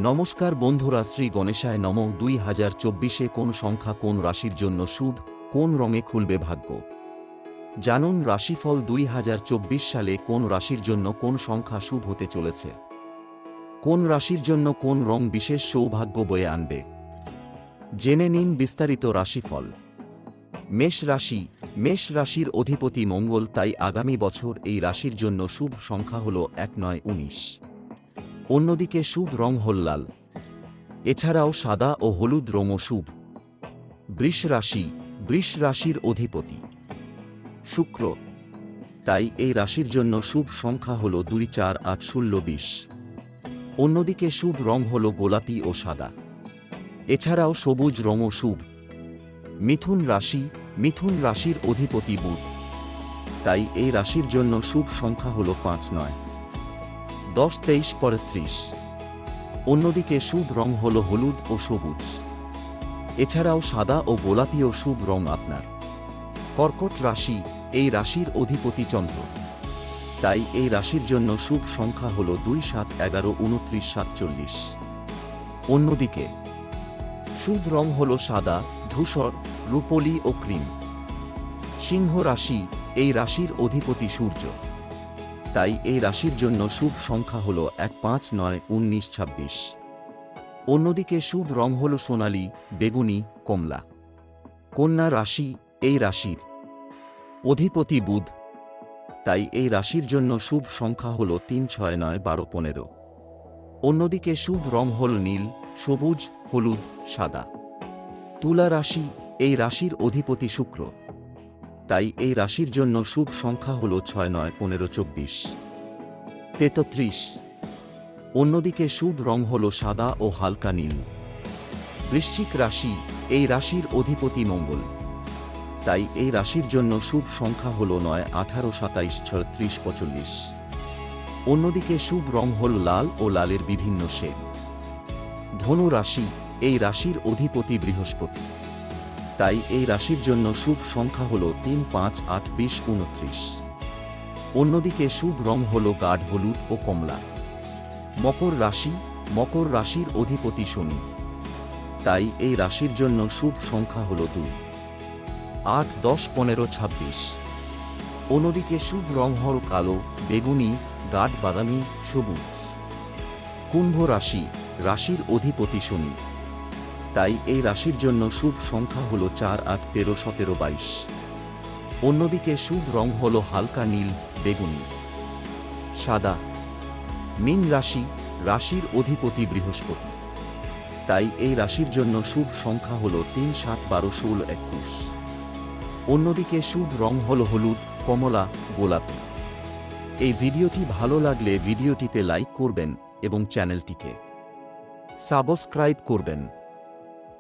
নমস্কার বন্ধুরা, শ্রী গণেশায় নমঃ। 2024-এ কোন সংখ্যা কোন রাশির জন্য শুভ, কোন রঙে খুলবে ভাগ্য? জানুন রাশিফল 2024 সালে কোন রাশির জন্য কোন সংখ্যা শুভ হতে চলেছে, কোন রাশির জন্য কোন রং বিশেষ সৌভাগ্য বয়ে আনবে। জেনে নিন বিস্তারিত রাশিফল। মেষ রাশি। মেষ রাশির অধিপতি মঙ্গল, তাই আগামী বছর এই রাশির জন্য শুভ সংখ্যা হল 19। অন্যদিকে শুভ রং হল লাল। এছাড়াও সাদা ও হলুদ রঙও শুভ। বৃষ রাশি। বৃষ রাশির অধিপতি শুক্র, তাই এই রাশির জন্য শুভ সংখ্যা হল 2, 4, 8, 16, 20। অন্যদিকে শুভ রং হল গোলাপি ও সাদা। এছাড়াও সবুজ রঙও শুভ। মিথুন রাশি। মিথুন রাশির অধিপতি বুধ, তাই এই রাশির জন্য শুভ সংখ্যা হল 5, 9, 10, 23, 35। অন্যদিকে শুভ রং হল হলুদ ও সবুজ। এছাড়াও সাদা ও গোলাপিও শুভ রং আপনার। কর্কট রাশি। এই রাশির অধিপতি চন্দ্র, তাই এই রাশির জন্য শুভ সংখ্যা হল 2, 7, 11, 29, 47। অন্যদিকে শুভ রং হল সাদা, ধূসর, রূপোলি ও ক্রিম। সিংহ রাশি। এই রাশির অধিপতি সূর্য, তাই এই রাশির জন্য শুভ সংখ্যা হল 1, 5, 9, 19, 26। অন্যদিকে শুভ রং হল সোনালী, বেগুনি, কমলা। কন্যা রাশি। এই রাশির অধিপতি বুধ, তাই এই রাশির জন্য শুভ সংখ্যা হল 3, 6, 9, 12, 15। অন্যদিকে শুভ রং হল নীল, সবুজ, হলুদ, সাদা। তুলা রাশি। এই রাশির অধিপতি শুক্র, তাই এই রাশির জন্য শুভ সংখ্যা হল 6, 9, 15, 24, 33। অন্যদিকে শুভ রং হল সাদা ও হালকা নীল। বৃশ্চিক রাশি। এই রাশির অধিপতি মঙ্গল, তাই এই রাশির জন্য শুভ সংখ্যা হল 9, 18, 27, 36, 45। অন্যদিকে শুভ রং হল লাল ও লালের বিভিন্ন শেড। ধনু রাশি। এই রাশির অধিপতি বৃহস্পতি, তাই এই রাশির জন্য শুভ সংখ্যা হল 3, 5, 8, 20, 29। অন্যদিকে শুভ রং হল গাঢ় হলুদ ও কমলা। মকর রাশি। মকর রাশির অধিপতি শনি, তাই এই রাশির জন্য শুভ সংখ্যা হল 2, 8, 10, 15, 26। অন্যদিকে শুভ রং হল কালো, বেগুনি, গাঢ় বাদামি, সবুজ। কুম্ভ রাশি। রাশির অধিপতি শনি, তাই এই রাশির জন্য শুভ সংখ্যা হল 4, 8, 13, 17, 22। অন্যদিকে শুভ রং হল হালকা নীল, বেগুনি, সাদা। মীন রাশি। রাশির অধিপতি বৃহস্পতি, তাই এই রাশির জন্য শুভ সংখ্যা হল 3, 7, 12, 16, 21। অন্যদিকে শুভ রং হল হলুদ, কমলা, গোলাপি। এই ভিডিওটি ভালো লাগলে ভিডিওটিতে লাইক করবেন এবং চ্যানেলটিকে সাবস্ক্রাইব করবেন।